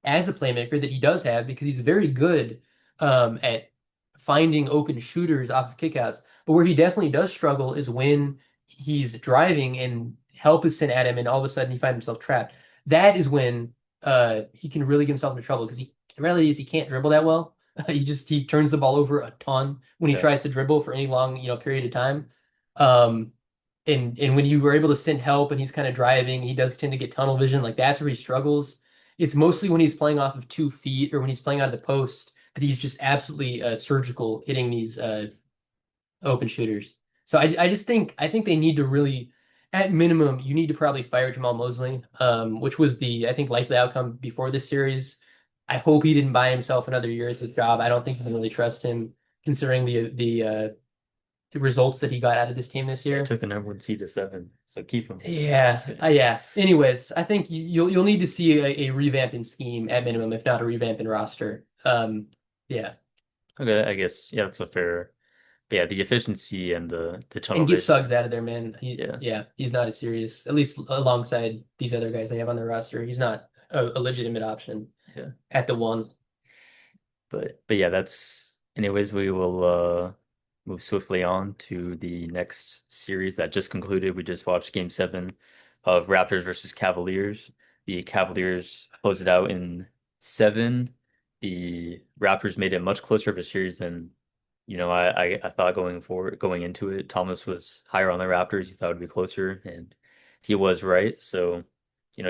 as a playmaker that he does have because he's very good at finding open shooters off of kickouts. But where he definitely does struggle is when he's driving and help is sent at him and all of a sudden he finds himself trapped. That is when he can really get himself into trouble because the reality is he can't dribble that well. He turns the ball over a ton when he Yeah. tries to dribble for any long, period of time. Um, and when you were able to send help and he's kind of driving, he does tend to get tunnel vision. Like that's where he struggles. It's mostly when he's playing off of 2 feet or when he's playing out of the post that he's just absolutely surgical hitting these open shooters. So I just think they need to really, at minimum, you need to probably fire Jamal Mosley, which was the I think likely outcome before this series. I hope he didn't buy himself another year at the job. I don't think you can really trust him considering the results that he got out of this team this Yeah, year. took the number one seed to 7, so keep him. Yeah, yeah. Anyways, I think you'll need to see a revamp in scheme at minimum, if not a revamp in roster. Yeah, Okay, I guess yeah, that's a fair. But yeah, the efficiency and the tunnel and get Suggs vision. out of there, man. Yeah, He's not as serious, at least alongside these other guys they have on their roster. He's not a legitimate option yeah. at the one. But yeah, that's anyways, we will move swiftly on to the next series that just concluded. We just watched game 7 of Raptors versus Cavaliers. The Cavaliers closed it out in 7. The Raptors made it much closer of a series than I thought going into it. Thomas was higher on the Raptors. He thought it would be closer, and he was right. So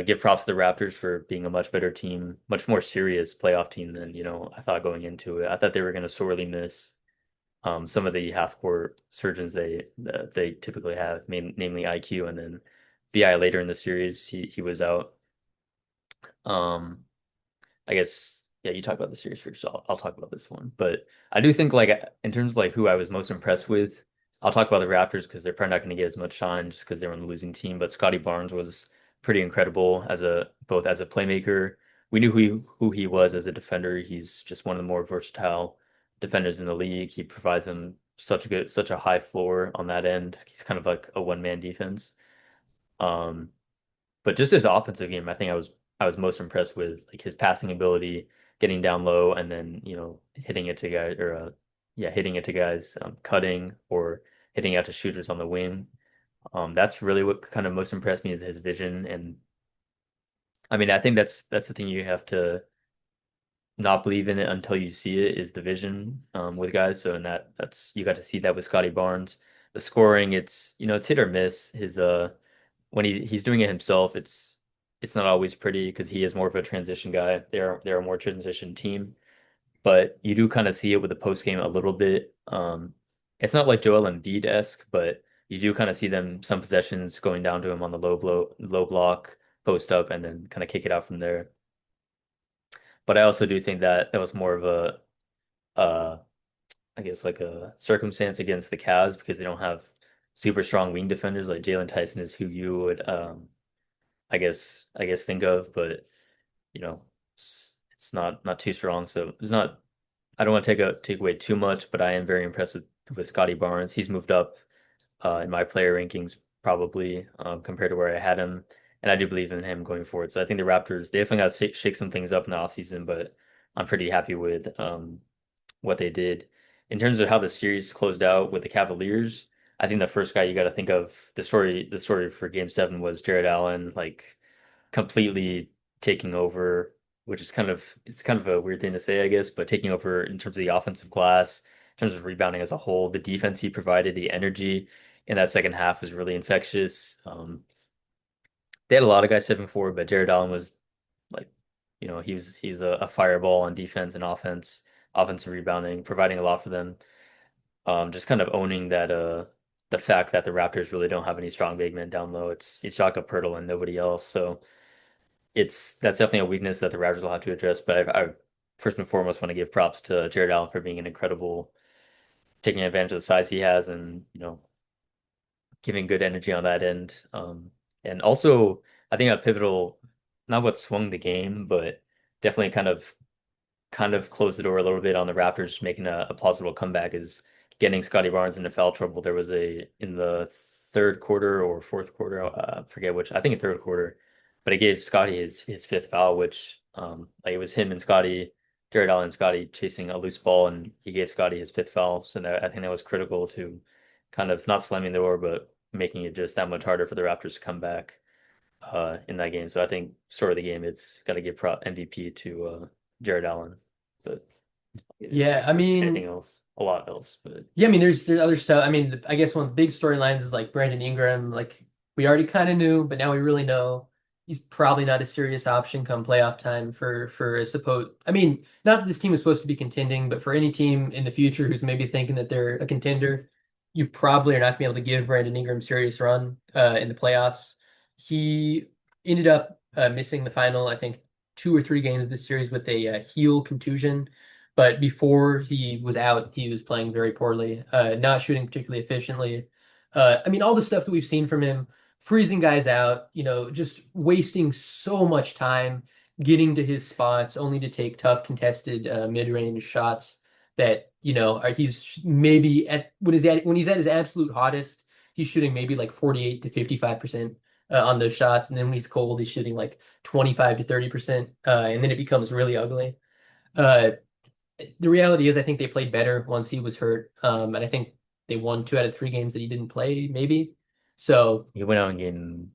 give props to the Raptors for being a much better team, much more serious playoff team than, I thought going into it. I thought they were going to sorely miss some of the half-court surgeons that they typically have, namely IQ, and then BI later in the series, he was out. Um, I guess yeah, you talk about the series first. So I'll talk about this one, but I do think like in terms of like who I was most impressed with, I'll talk about the Raptors because they're probably not going to get as much shine just because they're on the losing team. But Scotty Barnes was pretty incredible as a both as a playmaker. We knew who he was as a defender. He's just one of the more versatile defenders in the league. He provides them such a high floor on that end. He's kind of like a one-man defense. Um, but just his offensive game, I think I was most impressed with like his passing ability, getting down low and then, hitting it to guys or hitting it to guys, cutting or hitting out to shooters on the wing. That's really what kind of most impressed me is his vision. And I mean, I think that's the thing you have to not believe in it until you see it is the vision with guys. So and that's you got to see that with Scotty Barnes. The scoring, it's hit or miss. His when he's doing it himself, it's not always pretty because he is more of a transition guy. They're a more transition team, but you do kind of see it with the post game a little bit. It's not like Joel Embiid-esque, but you do kind of see them some possessions going down to him on the low block, post up, and then kind of kick it out from there. But I also do think that that was more of a uh I guess like a circumstance against the Cavs because they don't have super strong wing defenders like Jalen Tyson is who you would I guess think of, but it's not too strong. So it's not. I don't want to take away too much, but I am very impressed with Scotty Barnes. He's moved up in my player rankings probably compared to where I had him, and I do believe in him going forward. So I think the Raptors they definitely got to shake some things up in the offseason, but I'm pretty happy with what they did in terms of how the series closed out with the Cavaliers. I think the first guy you got to think of the story for Game 7 was Jared Allen, like completely taking over, which is kind of a weird thing to say, I guess, but taking over in terms of the offensive glass, in terms of rebounding as a whole, the defense he provided, the energy in that second half was really infectious. They had a lot of guys stepping forward, but Jared Allen was like, he's a fireball on defense and offensive rebounding, providing a lot for them. Just kind of owning that the fact that the Raptors really don't have any strong big men down low. It's Jakob Poeltl and nobody else. So that's definitely a weakness that the Raptors will have to address. But I first and foremost want to give props to Jared Allen for being an incredible taking advantage of the size he has and giving good energy on that end. And also I think a pivotal, not what swung the game, but definitely kind of closed the door a little bit on the Raptors making a plausible comeback is getting Scotty Barnes into foul trouble. There was in the third quarter or fourth quarter, forget which, I think in third quarter, but it gave Scotty his fifth foul, which like it was him and Scotty, Jared Allen and Scotty chasing a loose ball, and he gave Scotty his fifth foul. So I think that was critical to kind of not slamming the door, but making it just that much harder for the Raptors to come back in that game. So I think story of the game, it's got to give MVP to Jared Allen. But Yeah, I anything mean, else, a lot else. But yeah, I mean, there's other stuff. I mean, I guess one of the big storylines is like Brandon Ingram. Like we already kind of knew, but now we really know he's probably not a serious option come playoff time for a suppose. I mean, not that this team is supposed to be contending, but for any team in the future who's maybe thinking that they're a contender, you probably are not gonna be able to give Brandon Ingram serious run in the playoffs. He ended up missing the final, I think, 2 or 3 games of this series with a heel contusion. But before he was out, he was playing very poorly, not shooting particularly efficiently. I mean, all the stuff that we've seen from him, freezing guys out, just wasting so much time getting to his spots, only to take tough contested mid-range shots that, he's maybe when he's at his absolute hottest, he's shooting maybe like 48 to 55% on those shots. And then when he's cold, he's shooting like 25 to 30%. And then it becomes really ugly. Uh, the reality is I think they played better once he was hurt. And I think they won 2 out of 3 games that he didn't play, maybe. So he went out in game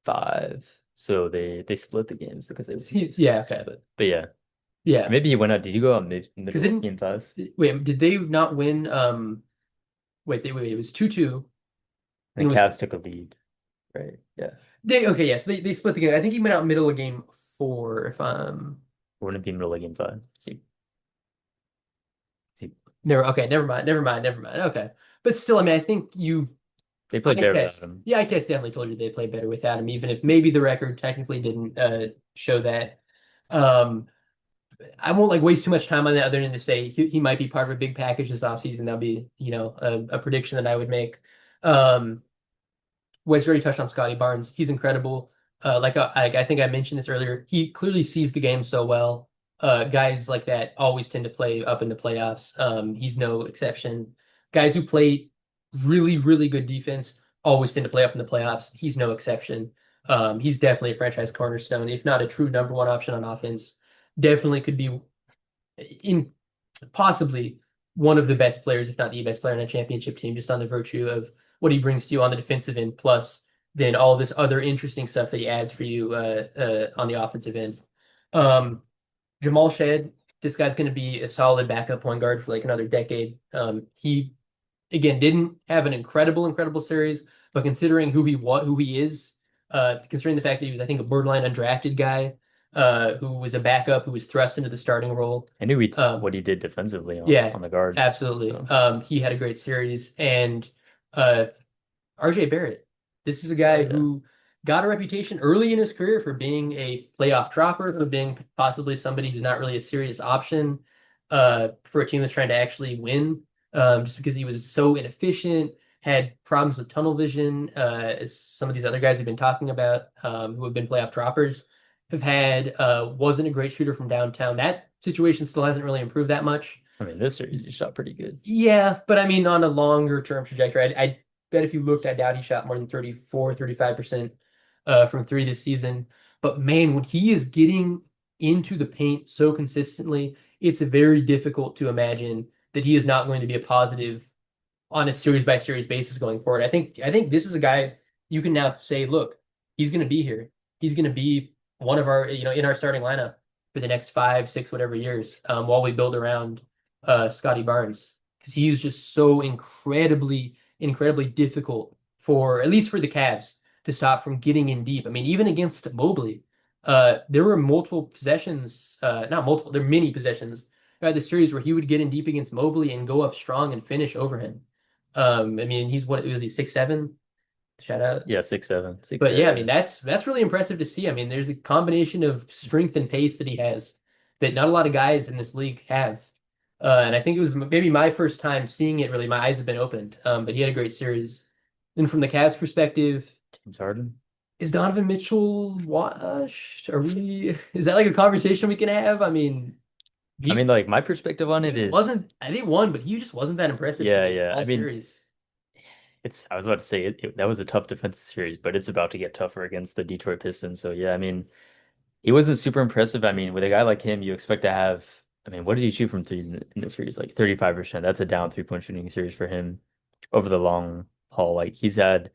five, so they split the games because they yeah, okay. But yeah, Yeah. maybe he went out. Did you go out Because middle of game five? wait, did they not win? Wait, it was 2-2. And And it was Cavs took a lead, right? Yeah, okay, yes, they split the game. I think he went out middle of game 4, if wouldn't it be middle of game five? See, never mind. Okay. But still, I mean, I think they played better without test. him. Yeah, I test definitely told you they played better without him, even if maybe the record technically didn't show that. Um, I won't like waste too much time on that other than to say he might be part of a big package this offseason. That'll be, a prediction that I would make. Wes already touched on Scotty Barnes. He's incredible. I think I mentioned this earlier. He clearly sees the game so well. Guys like that always tend to play up in the playoffs. He's no exception. Guys who play really, really good defense always tend to play up in the playoffs. He's no exception. He's definitely a franchise cornerstone, if not a true number one option on offense. Definitely could be in possibly one of the best players, if not the best player on a championship team, just on the virtue of what he brings to you on the defensive end, plus then all this other interesting stuff that he adds for you on the offensive end. Jamal Shed, this guy's going to be a solid backup point guard for like another decade. He again didn't have an incredible series, but considering who he is, considering the fact that he was, I think, a borderline undrafted guy, who was a backup, who was thrust into the starting role. I knew what he did defensively Yeah, on the guard. absolutely. So, He had a great series, and uh, RJ Barrett. This is a guy who got a reputation early in his career for being a playoff dropper, for being possibly somebody who's not really a serious option for a team that's trying to actually win, just because he was so inefficient, had problems with tunnel vision, as some of these other guys have been talking about, who have been playoff droppers, have had. Wasn't a great shooter from downtown. That situation still hasn't really improved that much. I mean, this series he shot pretty good. Yeah, but I mean, on a longer term trajectory, I bet if you looked, I doubt he shot more than 35% from three this season. But man, when he is getting into the paint so consistently, it's very difficult to imagine that he is not going to be a positive on a series by series basis going forward. I think this is a guy you can now say, look, he's going to be here. He's going to be one of our, in our starting lineup for the next 5, 6, whatever years, while we build around Scotty Barnes, because he is just so incredibly difficult for, at least for the Cavs, to stop from getting in deep. I mean, even against Mobley, there were multiple possessions, not multiple, there are many possessions throughout the series where he would get in deep against Mobley and go up strong and finish over him. I mean, he's what was he 6'7"? Shout out. Yeah, 6'7", six. But yeah, I Yeah. mean that's really impressive to see. I mean, there's a combination of strength and pace that he has that not a lot of guys in this league have. And I think it was maybe my first time seeing it really. My eyes have been opened. But he had a great series. And from the Cavs perspective, James Harden. is Donovan Mitchell washed? Are we? Is that like a conversation we can have? I mean, I mean, he like my perspective on it he is, wasn't. I think won, but he just wasn't that impressive to yeah, me yeah. I all mean, series. it's. I was about to say that was a tough defensive series, but it's about to get tougher against the Detroit Pistons. So yeah, I mean, he wasn't super impressive. I mean, with a guy like him, you expect to have. I mean, what did he shoot from three in the series? Like 35%. That's a down 3-point shooting series for him over the long haul. Like he's had.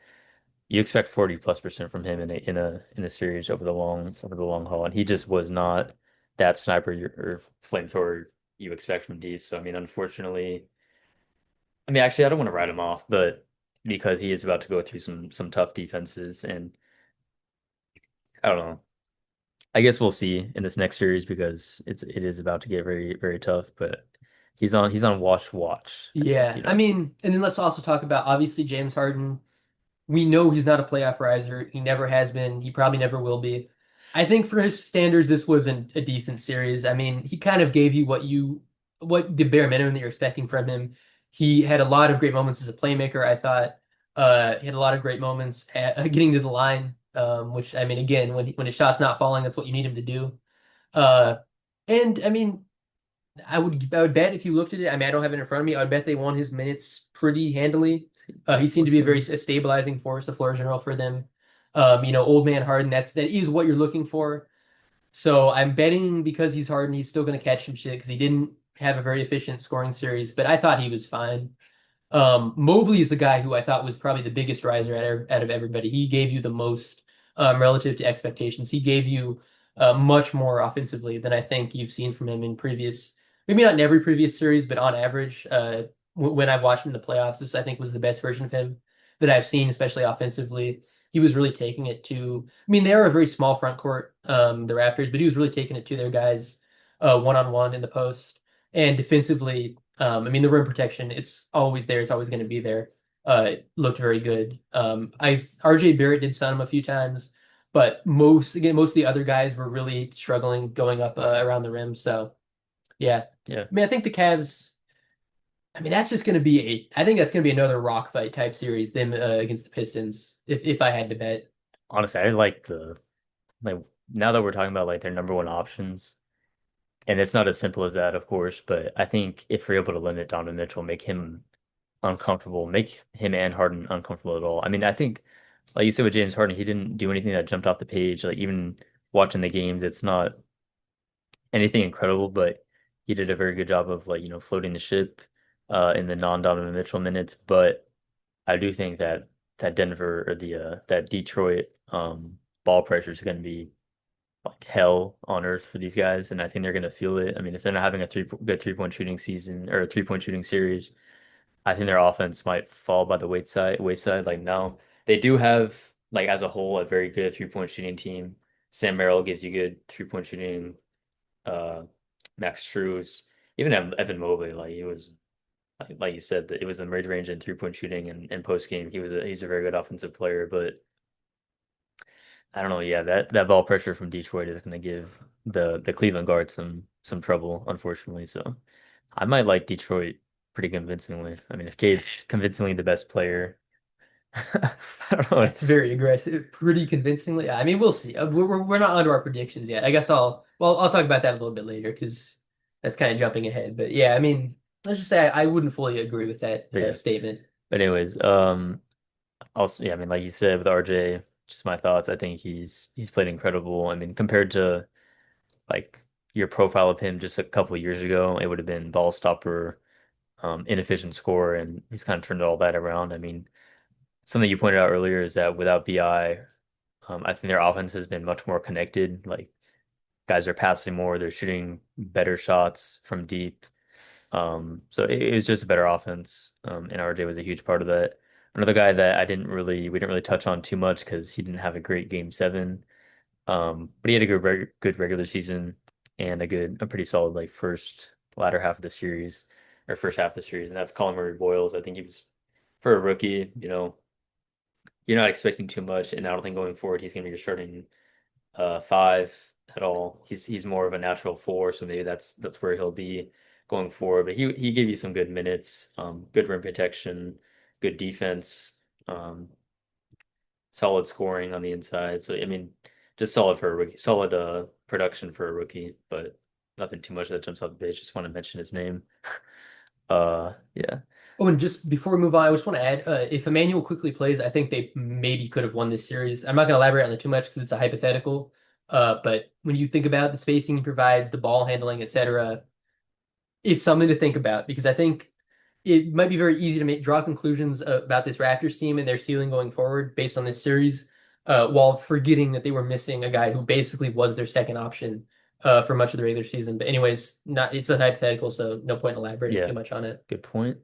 You expect 40+% from him in a series over the long haul, and he just was not that sniper or flamethrower you expect from deep. So I mean, unfortunately, I mean actually I don't want to write him off, but because he is about to go through some tough defenses, and I don't know. I guess we'll see in this next series because it is about to get very very tough. But he's on watch. I guess Yeah, I mean, and then let's also talk about obviously James Harden. We know he's not a playoff riser. He never has been. He probably never will be. I think for his standards, this wasn't a decent series. I mean, he kind of gave you what the bare minimum that you're expecting from him. He had a lot of great moments as a playmaker. I thought he had a lot of great moments at getting to the line, which I mean, again, when his shot's not falling, that's what you need him to do. Uh, and I mean, I would bet if you looked at it, I mean, I don't have it in front of me. I would bet they won his minutes pretty handily. He seemed to be a very stabilizing force, the floor general for them. Old man Harden, that is what you're looking for. So I'm betting because he's Harden, he's still going to catch some shit because he didn't have a very efficient scoring series. But I thought he was fine. Mobley is the guy who I thought was probably the biggest riser out of everybody. He gave you the most relative to expectations. He gave you much more offensively than I think you've seen from him in maybe not in every previous series, but on average, when I've watched him in the playoffs, this I think was the best version of him that I've seen, especially offensively. He was really taking it to, I mean, they are a very small front court, the Raptors, but he was really taking it to their guys one on one in the post. And defensively, I mean, the rim protection, it's always there. It's always going to be there. It looked very good. RJ Barrett did stun him a few times, but most of the other guys were really struggling going up around the rim. So yeah, Yeah. I mean, I think the Cavs. I mean, that's just going to be I think that's going to be another rock fight type series. Them against the Pistons. If I had to bet. Honestly, I like like now that we're talking about like their number one options. And it's not as simple as that, of course, but I think if we're able to limit Donovan Mitchell, make him uncomfortable, make him and Harden uncomfortable at all. I mean, I think, like you said with James Harden, he didn't do anything that jumped off the page. Like even watching the games, it's not anything incredible, but he did a very good job of like, floating the ship in the non-Donovan Mitchell minutes. But I do think that Denver or that Detroit ball pressure is going to be like hell on earth for these guys, and I think they're going to feel it. I mean, if they're not having a good 3-point shooting season or a 3-point shooting series, I think their offense might fall by the wayside. Like now, they do have like as a whole a very good 3-point shooting team. Sam Merrill gives you good 3-point shooting. Uh, Max Strus, even Evan Mobley, like he was like you said, that it was the mid range and 3-point shooting and post game. He's a very good offensive player, but I don't know. Yeah, that ball pressure from Detroit is going to give the Cleveland Guards some trouble, unfortunately. So I might like Detroit pretty convincingly. I mean, if Cade's convincingly the best player, I don't know. That's very aggressive, pretty convincingly. I mean, we'll see. We're not onto our predictions yet. I guess I'll talk about that a little bit later because that's kind of jumping ahead. But yeah, I mean, let's just say I wouldn't fully agree with that But yeah. statement. But anyways, also yeah, I mean, like you said with RJ, just my thoughts. I think he's played incredible. I mean, compared to like your profile of him just a couple of years ago, it would have been ball stopper, inefficient scorer, and he's kind of turned all that around. I mean. Something you pointed out earlier is that without BI, I think their offense has been much more connected. Like guys are passing more, they're shooting better shots from deep. So it was just a better offense. And RJ was a huge part of that. Another guy that we didn't really touch on too much because he didn't have a great game seven. But he had a good regular season and a pretty solid like first latter half of the series or first half of the series, and that's Colin Murray Boyles. I think he was for a rookie, you're not expecting too much, and I don't think going forward he's going to be your starting five at all. He's more of a natural four, so maybe that's where he'll be going forward. But he gave you some good minutes, good rim protection, good defense, um, solid scoring on the inside. So I mean, just solid for a rookie, solid production for a rookie, but nothing too much that jumps off the page. Just want to mention his name. Yeah. Oh, and just before we move on, I just want to add, if Emmanuel quickly plays, I think they maybe could have won this series. I'm not going to elaborate on it too much because it's a hypothetical. But when you think about the spacing he provides, the ball handling, etc., it's something to think about because I think it might be very easy to draw conclusions about this Raptors team and their ceiling going forward based on this series, while forgetting that they were missing a guy who basically was their second option for much of the regular season. But anyways, not it's a hypothetical, so no point in elaborating too Yeah, much on it. good point.